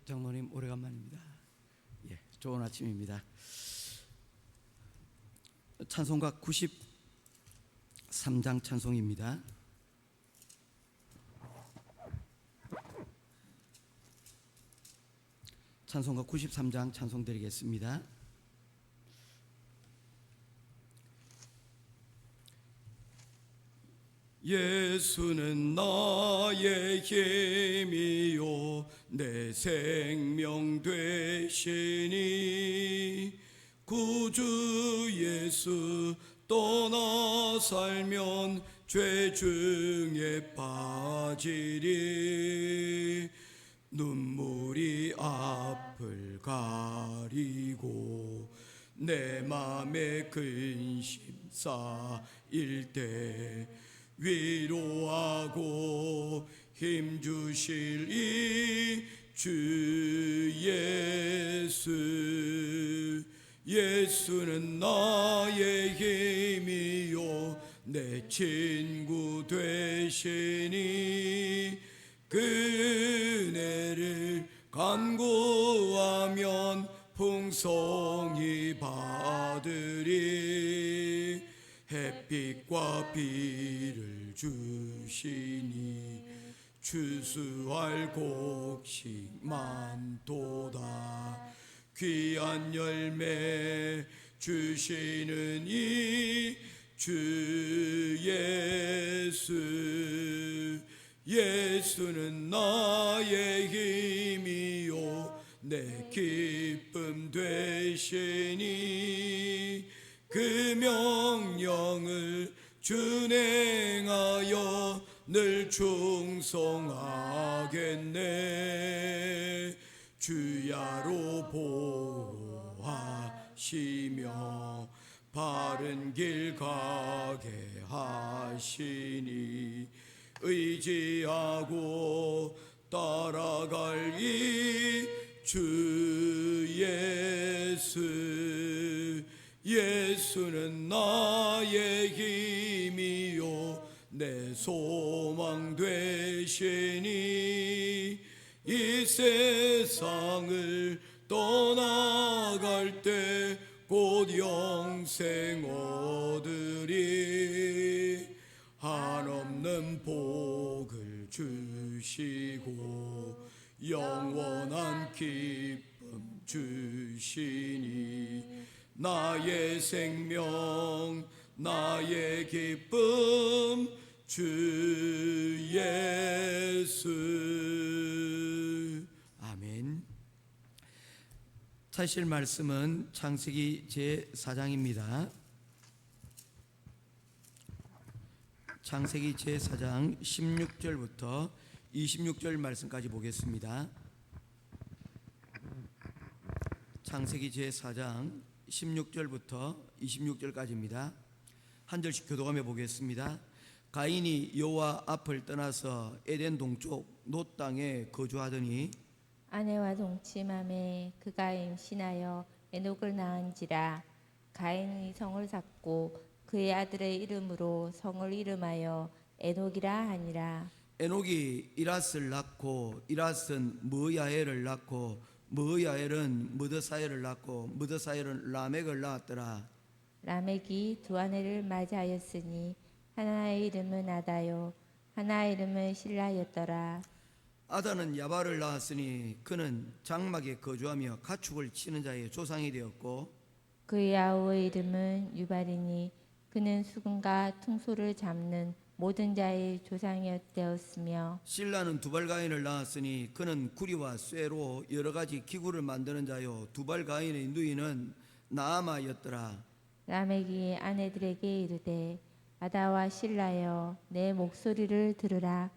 장로님 오래간만입니다. 좋은 아침입니다. 찬송가 93장 찬송입니다. 찬송가 93장 찬송 드리겠습니다. 예수는 나의 힘이요 내 생명 되시니 구주 예수 떠나 살면 죄 중에 빠지리 눈물이 앞을 가리고 내 맘에 근심 쌓일 때 위로하고 힘주실 이 주 예수 예수는 나의 힘이요 내 친구 되시니 그네를 간구하면 풍성히 받으리 햇빛과 비를 주시니 추수할 곡식 많도다 귀한 열매 주시는 이 주 예수 예수는 나의 힘이요 내 기쁨 되시니 그 명령을 준행하여 늘 충성하겠네 주야로 보호하시며 바른 길 가게 하시니 의지하고 따라갈 이 주 예수 예수는 나의 힘이요 내 소망 되시니 이 세상을 떠나갈 때 곧 영생 얻으리 한없는 복을 주시고 영원한 기쁨 주시니 나의 생명 나의 기쁨 주 예수 아멘. 찾으실 말씀은 창세기 제4장입니다. 창세기 제4장 16절부터 26절 말씀까지 보겠습니다. 창세기 제4장 16절부터 26절까지입니다. 한 절씩 교독하며 보겠습니다. 가인이 여호와 앞을 떠나서 에덴 동쪽 놋 땅에 거주하더니 아내와 동침함에 그가 임신하여 에녹을 낳은지라. 가인이 성을 샀고 그의 아들의 이름으로 성을 이름하여 에녹이라 하니라. 에녹이 이랏을 낳고 이랏은 므야엘을 낳고 므야엘은 무드사엘을 낳고 무드사엘은 라멕을 낳았더라. 라멕이 두 아내를 맞이하였으니 하나의 이름은 아다요 하나의 이름은 실라였더라. 아다는 야발을 낳았으니 그는 장막에 거주하며 가축을 치는 자의 조상이 되었고 그의 아우의 이름은 유발이니 그는 수금과 퉁소를 잡는 모든 자의 조상이었으며 실라는 두발가인을 낳았으니 그는 구리와 쇠로 여러 가지 기구를 만드는 자요 두발가인의 누이는 나아마였더라. 라멕이 아내들에게 이르되 아다와 실라여 내 목소리를 들으라.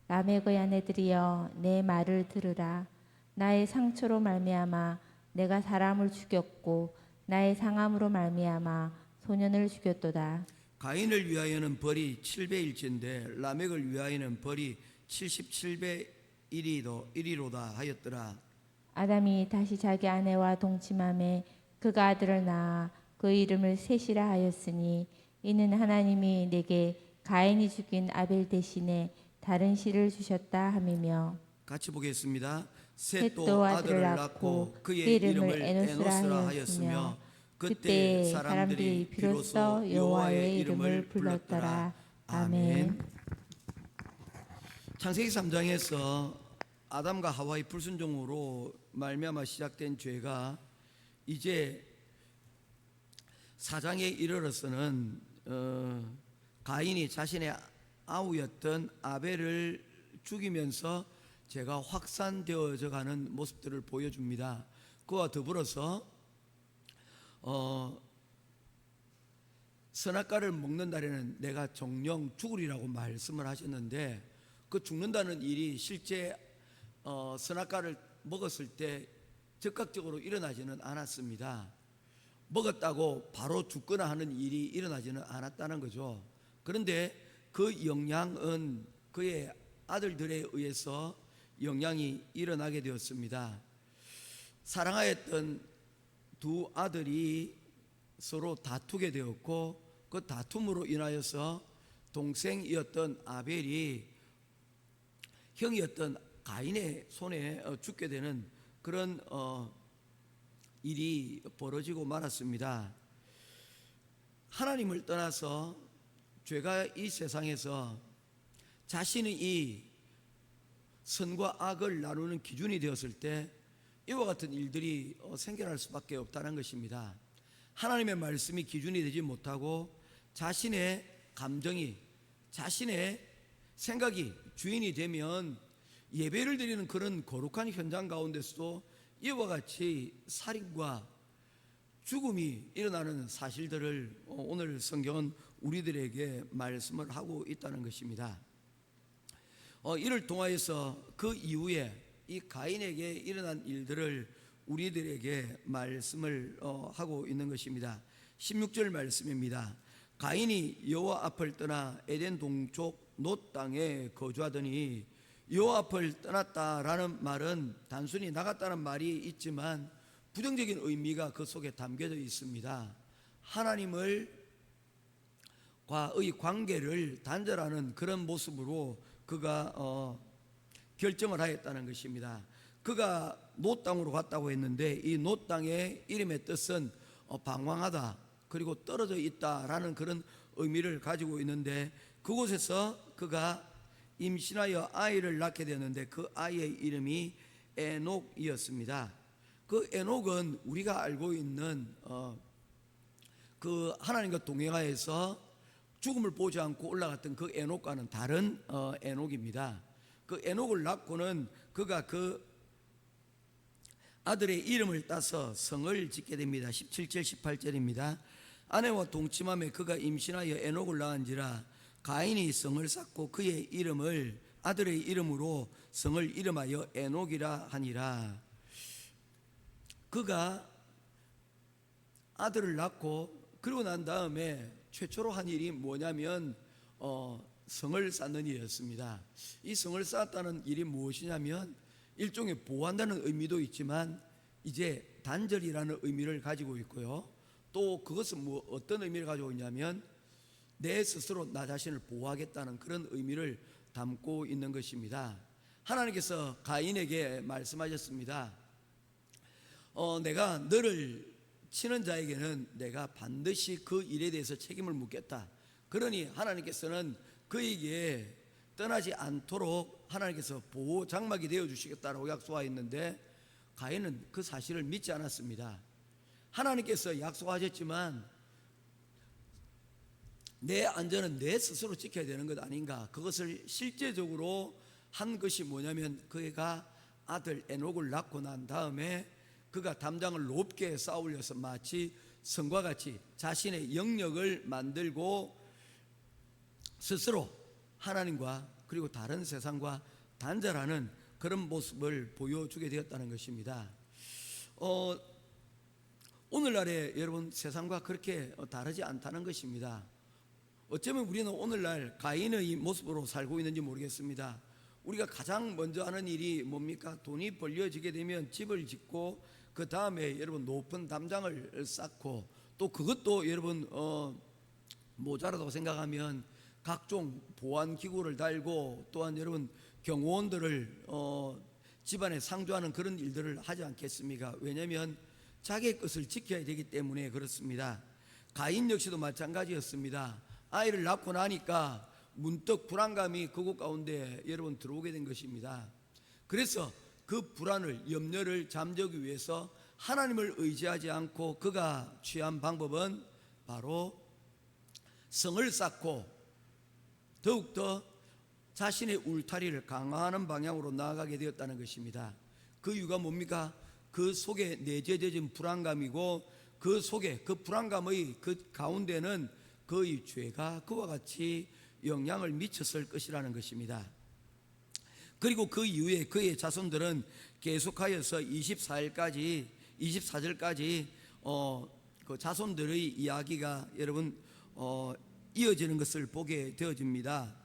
라멕의 아내들이여 내 말을 들으라. 나의 상처로 말미암아 내가 사람을 죽였고 나의 상함으로 말미암아 소년을 죽였도다. 가인을 위하여는 벌이 700일째인데 라멕을 위하여는 벌이 77일이로다 하였더라. 아담이 다시 자기 아내와 동침함에 그가 아들을 낳아 그 이름을 셋이라 하였으니 이는 하나님이 내게 가인이 죽인 아벨 대신에 다른 씨를 주셨다 함이며. 같이 보겠습니다. 셋도 아들을 낳고 그의 이름을 에노스라 하였으며 그때 사람들이 비로소 여호와의 이름을 불렀더라. 아멘. 창세기 3장에서 아담과 하와의 불순종으로 말미암아 시작된 죄가 이제 4장에 이르러서는 가인이 자신의 아우였던 아벨을 죽이면서 죄가 확산되어져 가는 모습들을 보여줍니다. 그와 더불어서 선악과를 먹는 날에는 내가 정령 죽으리라고 말씀을 하셨는데 그 죽는다는 일이 실제 선악과를 먹었을 때 즉각적으로 일어나지는 않았습니다. 먹었다고 바로 죽거나 하는 일이 일어나지는 않았다는 거죠. 그런데 그 영향은 그의 아들들에 의해서 영향이 일어나게 되었습니다. 사랑하였던 두 아들이 서로 다투게 되었고 그 다툼으로 인하여서 동생이었던 아벨이 형이었던 가인의 손에 죽게 되는 그런 일이 벌어지고 말았습니다. 하나님을 떠나서 죄가 이 세상에서 자신의 이 선과 악을 나누는 기준이 되었을 때 이와 같은 일들이 생겨날 수밖에 없다는 것입니다. 하나님의 말씀이 기준이 되지 못하고 자신의 감정이, 자신의 생각이 주인이 되면 예배를 드리는 그런 거룩한 현장 가운데서도 이와 같이 살인과 죽음이 일어나는 사실들을 오늘 성경은 우리들에게 말씀을 하고 있다는 것입니다. 이를 통하여서 그 이후에 이 가인에게 일어난 일들을 우리들에게 말씀을 하고 있는 것입니다. 16절 말씀입니다. 가인이 여호와 앞을 떠나 에덴 동쪽 놋 땅에 거주하더니 여호와 앞을 떠났다라는 말은 단순히 나갔다는 말이 있지만 부정적인 의미가 그 속에 담겨져 있습니다. 하나님과의 관계를 단절하는 그런 모습으로 그가 결정을 하였다는 것입니다. 그가 놋 땅으로 갔다고 했는데 이 놋 땅의 이름의 뜻은 방황하다 그리고 떨어져 있다라는 그런 의미를 가지고 있는데 그곳에서 그가 임신하여 아이를 낳게 되었는데 그 아이의 이름이 에녹이었습니다. 그 에녹은 우리가 알고 있는 그 하나님과 동행하여서 죽음을 보지 않고 올라갔던 그 에녹과는 다른 에녹입니다. 그 에녹을 낳고는 그가 그 아들의 이름을 따서 성을 짓게 됩니다. 17절 18절입니다. 아내와 동침함에 그가 임신하여 에녹을 낳은지라 가인이 성을 쌓고 그의 이름을 아들의 이름으로 성을 이름하여 에녹이라 하니라. 그가 아들을 낳고 그러고 난 다음에 최초로 한 일이 뭐냐면 성을 쌓는 일이었습니다. 이 성을 쌓았다는 일이 무엇이냐면 일종의 보호한다는 의미도 있지만 이제 단절이라는 의미를 가지고 있고요. 또 그것은 어떤 의미를 가지고 있냐면 내 스스로 나 자신을 보호하겠다는 그런 의미를 담고 있는 것입니다. 하나님께서 가인에게 말씀하셨습니다. 내가 너를 치는 자에게는 내가 반드시 그 일에 대해서 책임을 묻겠다. 그러니 하나님께서는 그에게 떠나지 않도록 하나님께서 보호 장막이 되어 주시겠다라고 약속하였는데 가인은 그 사실을 믿지 않았습니다. 하나님께서 약속하셨지만 내 안전은 내 스스로 지켜야 되는 것 아닌가. 그것을 실제적으로 한 것이 뭐냐면 그가 아들 에녹을 낳고 난 다음에 그가 담장을 높게 쌓으려서 마치 성과 같이 자신의 영역을 만들고 스스로 하나님과 그리고 다른 세상과 단절하는 그런 모습을 보여주게 되었다는 것입니다. 오늘날에 여러분 세상과 그렇게 다르지 않다는 것입니다. 어쩌면 우리는 오늘날 가인의 모습으로 살고 있는지 모르겠습니다. 우리가 가장 먼저 하는 일이 뭡니까? 돈이 벌려지게 되면 집을 짓고 그 다음에 여러분 높은 담장을 쌓고 또 그것도 여러분 모자라다고 생각하면 각종 보안 기구를 달고 또한 여러분 경호원들을 집안에 상주하는 그런 일들을 하지 않겠습니까? 왜냐하면 자기의 것을 지켜야 되기 때문에 그렇습니다. 가인 역시도 마찬가지였습니다. 아이를 낳고 나니까 문득 불안감이 그곳 가운데 여러분 들어오게 된 것입니다. 그래서 그 불안을, 염려를 잠재우기 위해서 하나님을 의지하지 않고 그가 취한 방법은 바로 성을 쌓고 더욱더 자신의 울타리를 강화하는 방향으로 나아가게 되었다는 것입니다. 그 이유가 뭡니까? 그 속에 내재되어진 불안감이고, 그 속에 그 불안감의 그 가운데는 그의 죄가 그와 같이 영향을 미쳤을 것이라는 것입니다. 그리고 그 이후에 그의 자손들은 계속하여서 24절까지 그 자손들의 이야기가 여러분 이어지는 것을 보게 되어집니다.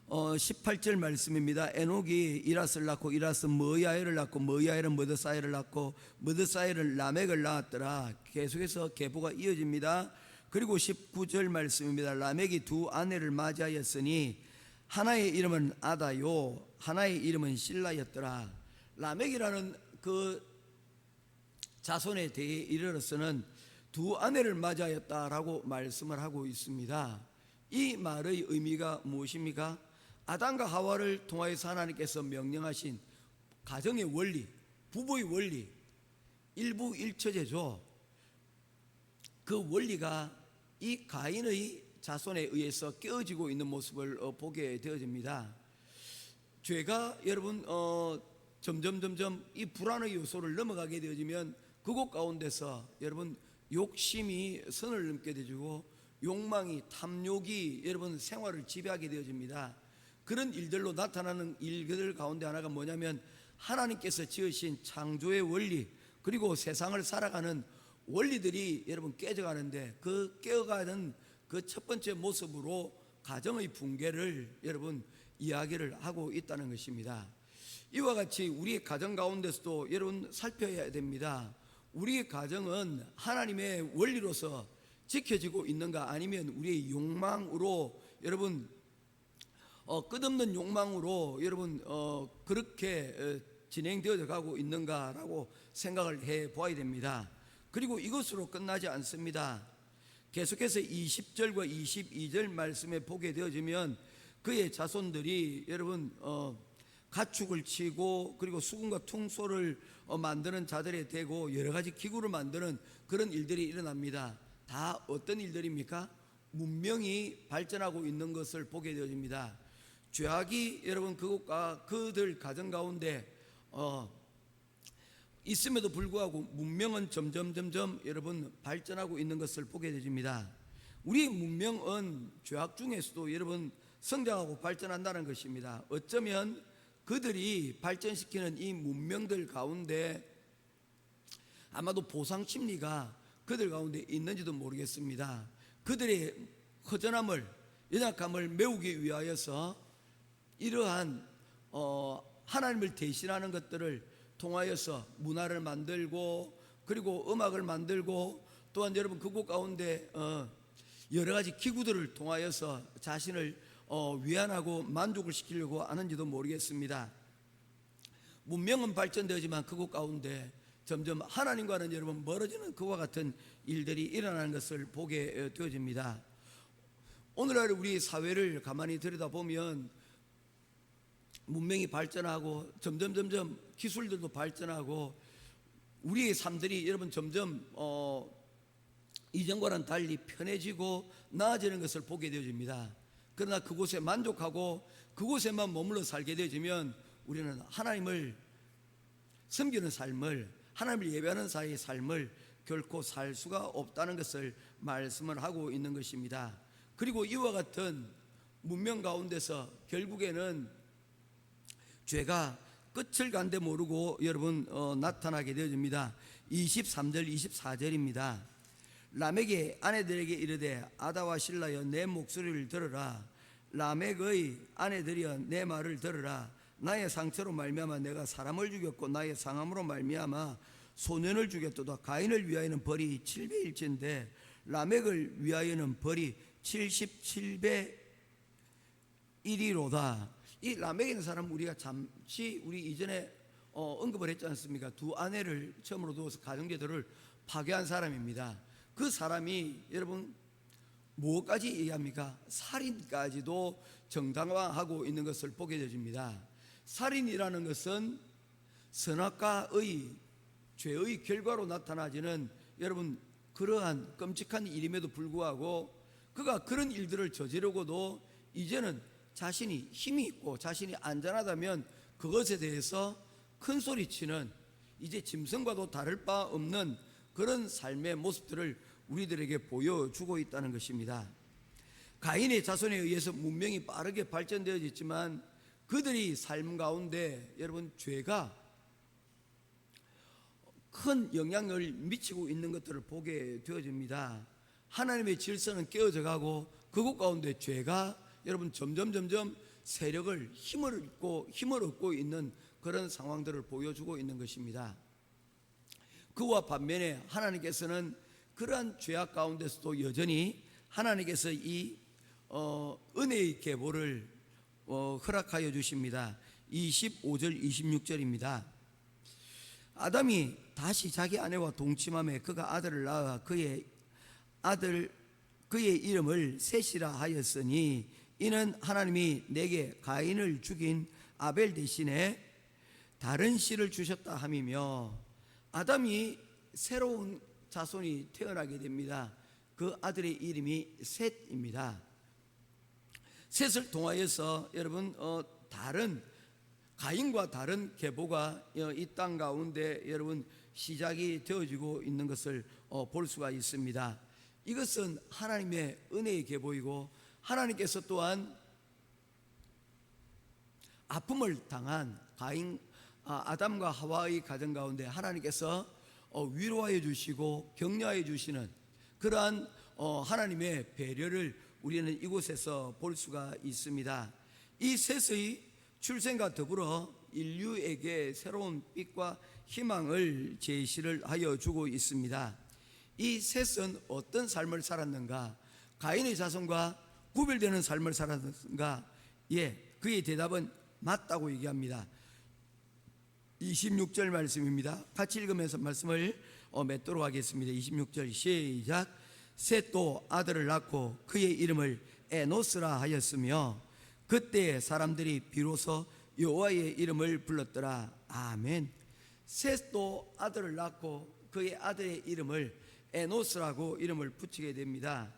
18절 말씀입니다. 에녹이 이라스를 낳고 이라스 머야엘을 낳고 머야엘은 머드사엘을 낳고 머드사엘은 라멕을 낳았더라. 계속해서 계보가 이어집니다. 그리고 19절 말씀입니다. 라멕이 두 아내를 맞이하였으니 하나의 이름은 아다요 하나의 이름은 실라였더라. 라멕이라는 그 자손에 대해 이르러서는 두 아내를 맞이하였다라고 말씀을 하고 있습니다. 이 말의 의미가 무엇입니까? 아담과 하와를 통하여서 하나님께서 명령하신 가정의 원리, 부부의 원리, 일부일처제죠. 그 원리가 이 가인의 자손에 의해서 깨어지고 있는 모습을 보게 되어집니다. 죄가 여러분 점점 이 불안의 요소를 넘어가게 되어지면 그곳 가운데서 여러분 욕심이 선을 넘게 되고 욕망이, 탐욕이 여러분 생활을 지배하게 되어집니다. 그런 일들로 나타나는 일들 가운데 하나가 뭐냐면 하나님께서 지으신 창조의 원리, 그리고 세상을 살아가는 원리들이 여러분 깨져가는데, 그 깨어가는 그 첫 번째 모습으로 가정의 붕괴를 여러분 이야기를 하고 있다는 것입니다. 이와 같이 우리의 가정 가운데서도 여러분 살펴야 됩니다. 우리의 가정은 하나님의 원리로서 지켜지고 있는가, 아니면 우리의 욕망으로 여러분 끝없는 욕망으로 여러분 그렇게 진행되어 가고 있는가라고 생각을 해 보아야 됩니다. 그리고 이것으로 끝나지 않습니다. 계속해서 20절과 22절 말씀에 보게 되어지면 그의 자손들이 여러분 가축을 치고 그리고 수금과 퉁소를 만드는 자들에 대고 여러 가지 기구를 만드는 그런 일들이 일어납니다. 다 어떤 일들입니까? 문명이 발전하고 있는 것을 보게 되어집니다. 죄악이 여러분 그곳과 그들 가정 가운데 있음에도 불구하고 문명은 점점 여러분 발전하고 있는 것을 보게 되집니다. 우리 문명은 죄악 중에서도 여러분 성장하고 발전한다는 것입니다. 어쩌면 그들이 발전시키는 이 문명들 가운데 아마도 보상 심리가 그들 가운데 있는지도 모르겠습니다. 그들의 허전함을, 연약함을 메우기 위하여서 이러한 하나님을 대신하는 것들을 통하여서 문화를 만들고 그리고 음악을 만들고 또한 여러분 그곳 가운데 여러 가지 기구들을 통하여서 자신을 위안하고 만족을 시키려고 하는지도 모르겠습니다. 문명은 발전되지만 그곳 가운데 점점 하나님과는 여러분 멀어지는 그와 같은 일들이 일어나는 것을 보게 되어집니다. 오늘날 우리 사회를 가만히 들여다보면 문명이 발전하고 점점 기술들도 발전하고 우리의 삶들이 여러분 점점 이전과는 달리 편해지고 나아지는 것을 보게 되어집니다. 그러나 그곳에 만족하고 그곳에만 머물러 살게 되어지면 우리는 하나님을 섬기는 삶을, 하나님을 예배하는 사이의 삶을 결코 살 수가 없다는 것을 말씀을 하고 있는 것입니다. 그리고 이와 같은 문명 가운데서 결국에는 죄가 끝을 간데 모르고 여러분 나타나게 되어집니다. 23절 24절입니다. 라멕의 아내들에게 이르되 아다와 실라여 내 목소리를 들으라. 라멕의 아내들이여 내 말을 들으라. 나의 상처로 말미암아 내가 사람을 죽였고 나의 상함으로 말미암아 소년을 죽였도다. 가인을 위하여는 벌이 7배일진데 라멕을 위하여는 벌이 77배 1이로다. 이 라멕이라는 사람 우리가 잠시 우리 이전에 언급을 했지 않습니까? 두 아내를 처음으로 두어서 가정제도를 파괴한 사람입니다. 그 사람이 여러분 무엇까지 얘기합니까? 살인까지도 정당화하고 있는 것을 보게 되집니다. 살인이라는 것은 선악과의 죄의 결과로 나타나지는 여러분 그러한 끔찍한 일임에도 불구하고 그가 그런 일들을 저지르고도 이제는 자신이 힘이 있고 자신이 안전하다면 그것에 대해서 큰 소리치는 이제 짐승과도 다를 바 없는 그런 삶의 모습들을 우리들에게 보여주고 있다는 것입니다. 가인의 자손에 의해서 문명이 빠르게 발전되어졌지만 그들이 삶 가운데 여러분 죄가 큰 영향을 미치고 있는 것들을 보게 되어집니다. 하나님의 질서는 깨어져 가고 그곳 가운데 죄가 여러분 점점 세력을 힘을 얻고 있는 그런 상황들을 보여주고 있는 것입니다. 그와 반면에 하나님께서는 그러한 죄악 가운데서도 여전히 하나님께서 이 은혜의 계보를 허락하여 주십니다. 25절 26절입니다. 아담이 다시 자기 아내와 동침함에 그가 아들을 낳아 그의 이름을 셋이라 하였으니 이는 하나님이 내게 가인을 죽인 아벨 대신에 다른 씨를 주셨다 함이며, 아담이 새로운 자손이 태어나게 됩니다. 그 아들의 이름이 셋입니다. 셋을 통하여서 여러분 다른 가인과 다른 계보가 이 땅 가운데 여러분 시작이 되어지고 있는 것을 볼 수가 있습니다. 이것은 하나님의 은혜의 계보이고 하나님께서 또한 아픔을 당한 아담과 하와의 가정 가운데 하나님께서 위로하여 주시고 격려하여 주시는 그러한 하나님의 배려를 우리는 이곳에서 볼 수가 있습니다. 이 셋의 출생과 더불어 인류에게 새로운 빛과 희망을 제시를 하여 주고 있습니다. 이 셋은 어떤 삶을 살았는가? 가인의 자손과 구별되는 삶을 살았는가? 그의 대답은 맞다고 얘기합니다. 26절 말씀입니다. 같이 읽으면서 말씀을 맺도록 하겠습니다. 26절 시작. 셋도 아들을 낳고 그의 이름을 에노스라 하였으며 그때 사람들이 비로소 여호와의 이름을 불렀더라. 아멘. 셋도 아들을 낳고 그의 아들의 이름을 에노스라고 이름을 붙이게 됩니다.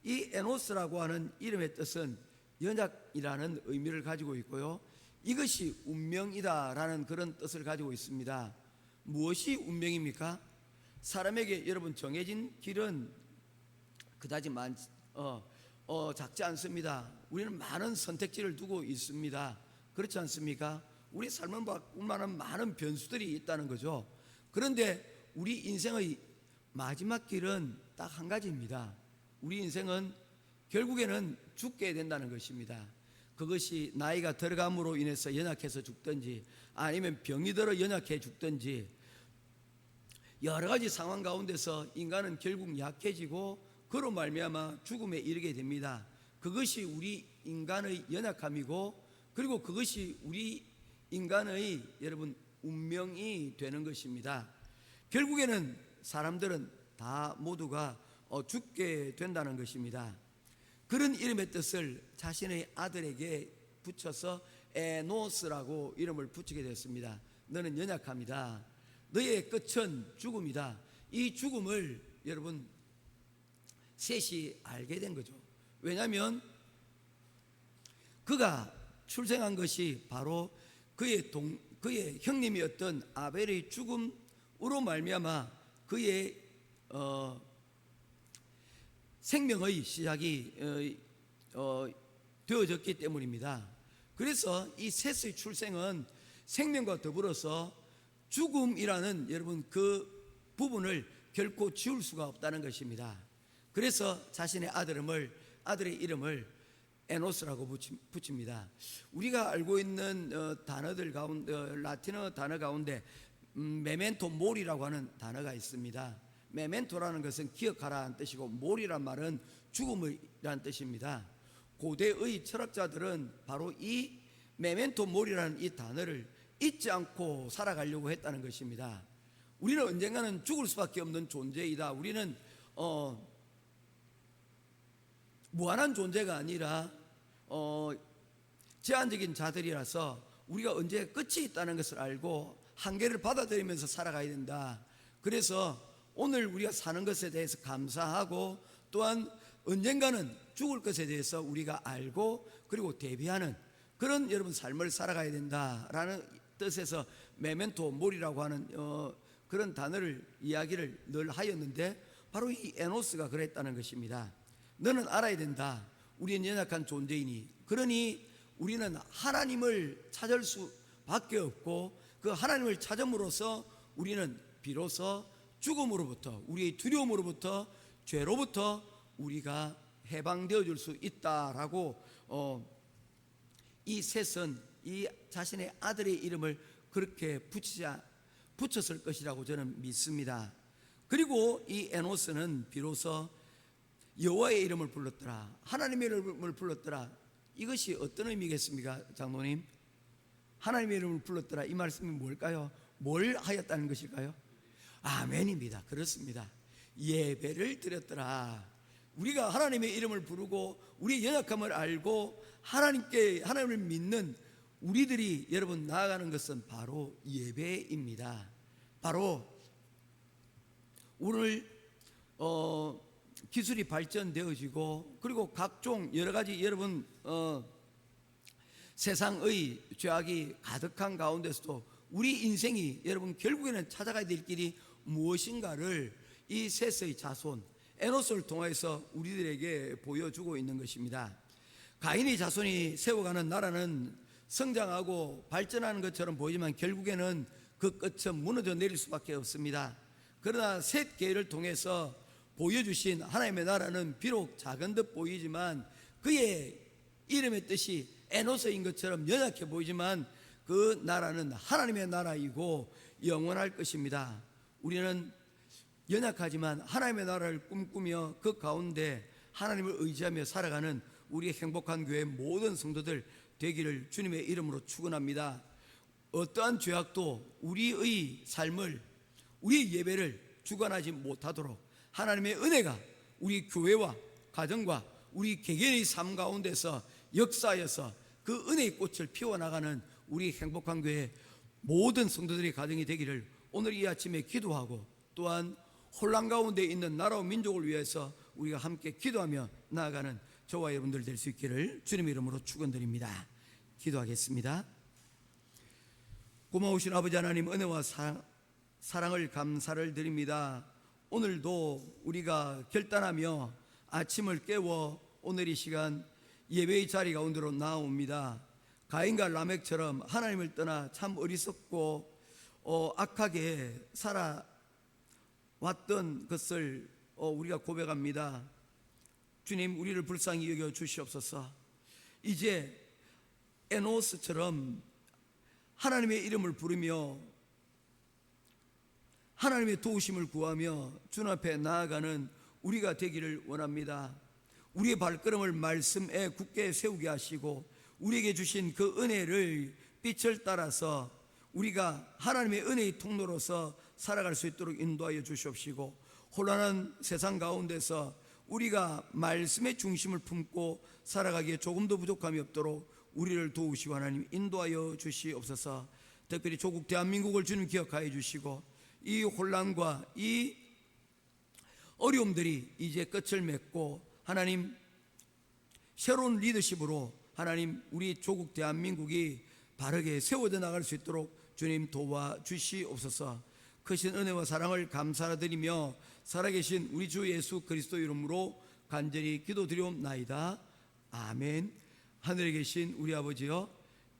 이 에노스라고 하는 이름의 뜻은 연약이라는 의미를 가지고 있고요, 이것이 운명이다라는 그런 뜻을 가지고 있습니다. 무엇이 운명입니까? 사람에게 여러분 정해진 길은 그다지 작지 않습니다. 우리는 많은 선택지를 두고 있습니다. 그렇지 않습니까? 우리 삶은 뿐만은 많은 변수들이 있다는 거죠. 그런데 우리 인생의 마지막 길은 딱 한 가지입니다. 우리 인생은 결국에는 죽게 된다는 것입니다. 그것이 나이가 들어감으로 인해서 연약해서 죽든지 아니면 병이 들어 연약해 죽든지 여러 가지 상황 가운데서 인간은 결국 약해지고 그로 말미암아 죽음에 이르게 됩니다. 그것이 우리 인간의 연약함이고 그리고 그것이 우리 인간의 여러분 운명이 되는 것입니다. 결국에는 사람들은 다 모두가 죽게 된다는 것입니다. 그런 이름의 뜻을 자신의 아들에게 붙여서 에노스라고 이름을 붙이게 됐습니다. 너는 연약함이다. 너의 끝은 죽음이다. 이 죽음을 여러분 셋이 알게 된 거죠. 왜냐하면 그가 출생한 것이 바로 그의 형님이었던 아벨의 죽음으로 말미암아 그의 생명의 시작이 되어졌기 때문입니다. 그래서 이 셋의 출생은 생명과 더불어서 죽음이라는 여러분 그 부분을 결코 지울 수가 없다는 것입니다. 그래서 자신의 아들의 이름을 에노스라고 붙입니다. 우리가 알고 있는 단어들 가운데 라틴어 단어 가운데 메멘토 모리라고 하는 단어가 있습니다. 메멘토라는 것은 기억하라는 뜻이고 모리란 말은 죽음이라는 뜻입니다. 고대의 철학자들은 바로 이 메멘토 모리라는 이 단어를 잊지 않고 살아가려고 했다는 것입니다. 우리는 언젠가는 죽을 수밖에 없는 존재이다. 우리는 무한한 존재가 아니라 제한적인 자들이라서 우리가 언제 끝이 있다는 것을 알고 한계를 받아들이면서 살아가야 된다. 그래서 오늘 우리가 사는 것에 대해서 감사하고 또한 언젠가는 죽을 것에 대해서 우리가 알고 그리고 대비하는 그런 여러분 삶을 살아가야 된다라는 뜻에서 메멘토 모리라고 하는 그런 단어를 이야기를 늘 하였는데, 바로 이 에노스가 그랬다는 것입니다. 너는 알아야 된다. 우리는 연약한 존재이니, 그러니 우리는 하나님을 찾을 수밖에 없고, 그 하나님을 찾음으로써 우리는 비로소 죽음으로부터, 우리의 두려움으로부터, 죄로부터 우리가 해방되어 줄 수 있다라고 이 셋은 이 자신의 아들의 이름을 그렇게 붙였을 것이라고 저는 믿습니다. 그리고 이 에노스는 비로소 여호와의 이름을 불렀더라, 하나님의 이름을 불렀더라. 이것이 어떤 의미겠습니까, 장로님? 하나님의 이름을 불렀더라, 이 말씀이 뭘까요? 뭘 하였다는 것일까요? 아멘입니다. 그렇습니다. 예배를 드렸더라. 우리가 하나님의 이름을 부르고 우리의 연약함을 알고 하나님을 믿는 우리들이 여러분 나아가는 것은 바로 예배입니다. 바로 오늘 기술이 발전되어지고 그리고 각종 여러 가지 여러분 세상의 죄악이 가득한 가운데서도 우리 인생이 여러분 결국에는 찾아가야 될 길이 무엇인가를 이 셋의 자손 에노스를 통해서 우리들에게 보여주고 있는 것입니다. 가인의 자손이 세워가는 나라는 성장하고 발전하는 것처럼 보이지만 결국에는 그 끝은 무너져 내릴 수밖에 없습니다. 그러나 셋 계를 통해서 보여주신 하나님의 나라는 비록 작은 듯 보이지만 그의 이름의 뜻이 에노스인 것처럼 연약해 보이지만 그 나라는 하나님의 나라이고 영원할 것입니다. 우리는 연약하지만 하나님의 나라를 꿈꾸며 그 가운데 하나님을 의지하며 살아가는 우리의 행복한 교회 모든 성도들 되기를 주님의 이름으로 축원합니다. 어떠한 죄악도 우리의 삶을, 우리의 예배를 주관하지 못하도록 하나님의 은혜가 우리 교회와 가정과 우리 개개인의 삶 가운데서 역사하여서 그 은혜의 꽃을 피워나가는 우리 행복한 교회 모든 성도들의 가정이 되기를 오늘 이 아침에 기도하고, 또한 혼란 가운데 있는 나라와 민족을 위해서 우리가 함께 기도하며 나아가는 저와 여러분들 될 수 있기를 주님의 이름으로 축원드립니다. 기도하겠습니다. 고마우신 아버지 하나님, 은혜와 사랑을 감사를 드립니다. 오늘도 우리가 결단하며 아침을 깨워 오늘 이 시간 예배의 자리 가운데로 나옵니다. 가인과 라멕처럼 하나님을 떠나 참 어리석고 악하게 살아왔던 것을 우리가 고백합니다. 주님, 우리를 불쌍히 여겨 주시옵소서. 이제 에노스처럼 하나님의 이름을 부르며 하나님의 도우심을 구하며 주님 앞에 나아가는 우리가 되기를 원합니다. 우리의 발걸음을 말씀에 굳게 세우게 하시고 우리에게 주신 그 은혜를 빛을 따라서 우리가 하나님의 은혜의 통로로서 살아갈 수 있도록 인도하여 주시옵시고, 혼란한 세상 가운데서 우리가 말씀의 중심을 품고 살아가기에 조금도 부족함이 없도록 우리를 도우시고 하나님 인도하여 주시옵소서. 특별히 조국 대한민국을 주님 기억하여 주시고 이 혼란과 이 어려움들이 이제 끝을 맺고 하나님 새로운 리더십으로 하나님 우리 조국 대한민국이 바르게 세워져 나갈 수 있도록 주님 도와주시옵소서. 크신 은혜와 사랑을 감사드리며 살아계신 우리 주 예수 그리스도 이름으로 간절히 기도드리옵나이다. 아멘. 하늘에 계신 우리 아버지여,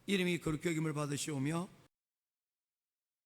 이름이 거룩히 여김을 받으시오며